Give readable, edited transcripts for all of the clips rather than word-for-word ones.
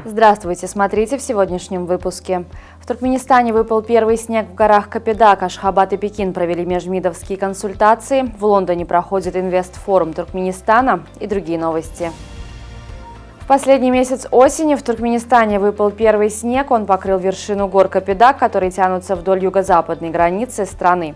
Здравствуйте, смотрите в сегодняшнем выпуске. В Туркменистане выпал первый снег в горах Капидаг, Ашхабад и Пекин провели межмидовские консультации, в Лондоне проходит инвестфорум Туркменистана и другие новости. В последний месяц осени в Туркменистане выпал первый снег, он покрыл вершину гор Капидаг, которые тянутся вдоль юго-западной границы страны.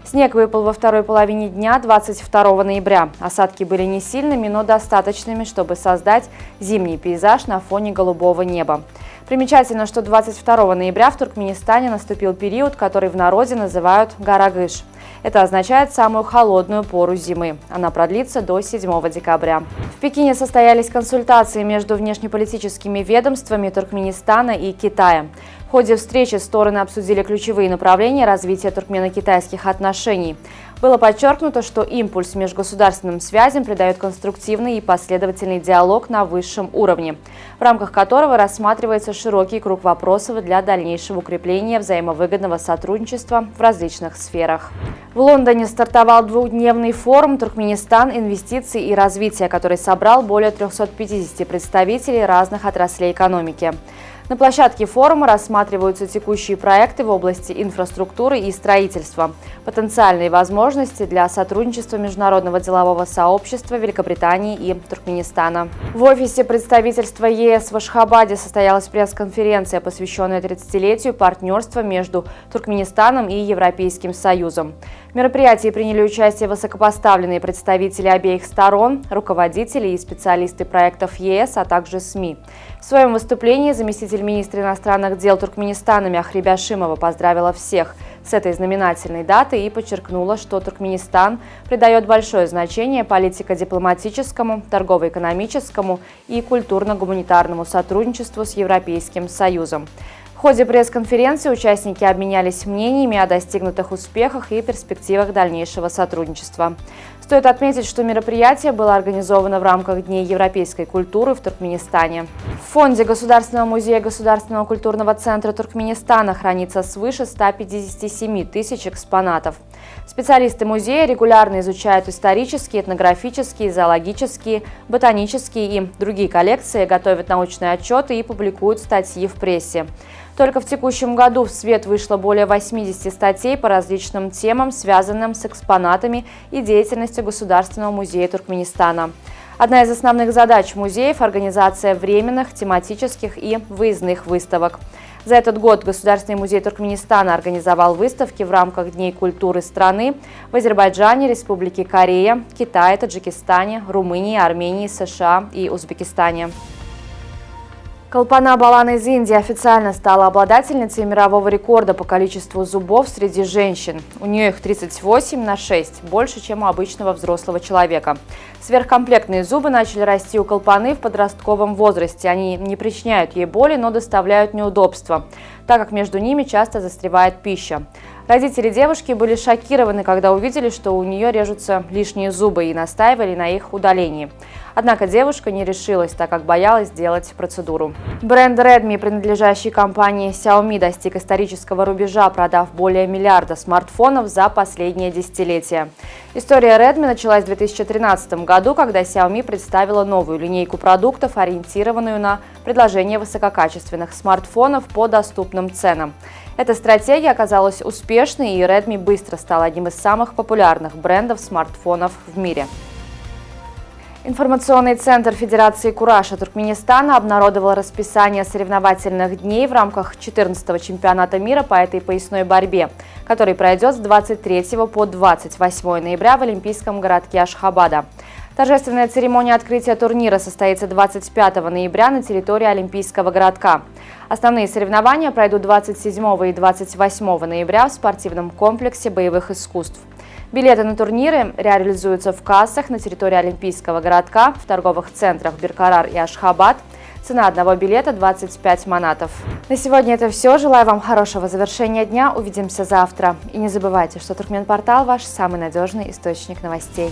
Снег выпал во второй половине дня 22 ноября. Осадки были не сильными, но достаточными, чтобы создать зимний пейзаж на фоне голубого неба. Примечательно, что 22 ноября в Туркменистане наступил период, который в народе называют Гарагыш. Это означает самую холодную пору зимы. Она продлится до 7 декабря. В Пекине состоялись консультации между внешнеполитическими ведомствами Туркменистана и Китая. В ходе встречи стороны обсудили ключевые направления развития туркмено-китайских отношений. Было подчеркнуто, что импульс межгосударственным связям придает конструктивный и последовательный диалог на высшем уровне, в рамках которого рассматривается широкий круг вопросов для дальнейшего укрепления взаимовыгодного сотрудничества в различных сферах. В Лондоне стартовал двухдневный форум «Туркменистан. Инвестиции и развитие», который собрал более 350 представителей разных отраслей экономики. На площадке форума рассматриваются текущие проекты в области инфраструктуры и строительства, потенциальные возможности для сотрудничества международного делового сообщества Великобритании и Туркменистана. В офисе представительства ЕС в Ашхабаде состоялась пресс-конференция, посвященная 30-летию партнерства между Туркменистаном и Европейским Союзом. В мероприятии приняли участие высокопоставленные представители обеих сторон, руководители и специалисты проектов ЕС, а также СМИ. В своем выступлении заместитель министра иностранных дел Туркменистана Мяхри Бяшимова поздравила всех с этой знаменательной датой и подчеркнула, что Туркменистан придает большое значение политико-дипломатическому, торгово-экономическому и культурно-гуманитарному сотрудничеству с Европейским Союзом. В ходе пресс-конференции участники обменялись мнениями о достигнутых успехах и перспективах дальнейшего сотрудничества. Стоит отметить, что мероприятие было организовано в рамках Дней европейской культуры в Туркменистане. В фонде Государственного музея Государственного культурного центра Туркменистана хранится свыше 157 тысяч экспонатов. Специалисты музея регулярно изучают исторические, этнографические, зоологические, ботанические и другие коллекции, готовят научные отчеты и публикуют статьи в прессе. Только в текущем году в свет вышло более 80 статей по различным темам, связанным с экспонатами и деятельностью Государственного музея Туркменистана. Одна из основных задач музеев – организация временных, тематических и выездных выставок. За этот год Государственный музей Туркменистана организовал выставки в рамках Дней культуры страны в Азербайджане, Республике Корея, Китае, Таджикистане, Румынии, Армении, США и Узбекистане. Калпана Балан из Индии официально стала обладательницей мирового рекорда по количеству зубов среди женщин. У нее их 38/6, больше, чем у обычного взрослого человека. Сверхкомплектные зубы начали расти у Калпаны в подростковом возрасте. Они не причиняют ей боли, но доставляют неудобства, так как между ними часто застревает пища. Родители девушки были шокированы, когда увидели, что у нее режутся лишние зубы, и настаивали на их удалении. Однако девушка не решилась, так как боялась сделать процедуру. Бренд Redmi, принадлежащий компании Xiaomi, достиг исторического рубежа, продав более миллиарда смартфонов за последнее десятилетие. История Redmi началась в 2013 году, когда Xiaomi представила новую линейку продуктов, ориентированную на предложение высококачественных смартфонов по доступным ценам. Эта стратегия оказалась успешной, и Redmi быстро стал одним из самых популярных брендов смартфонов в мире. Информационный центр Федерации Кураша Туркменистана обнародовал расписание соревновательных дней в рамках 14-го чемпионата мира по этой поясной борьбе, который пройдет с 23 по 28 ноября в Олимпийском городке Ашхабада. Торжественная церемония открытия турнира состоится 25 ноября на территории Олимпийского городка. Основные соревнования пройдут 27 и 28 ноября в спортивном комплексе боевых искусств. Билеты на турниры реализуются в кассах на территории Олимпийского городка, в торговых центрах Биркарар и Ашхабад. Цена одного билета – 25 манатов. На сегодня это все. Желаю вам хорошего завершения дня. Увидимся завтра. И не забывайте, что Туркменпортал – ваш самый надежный источник новостей.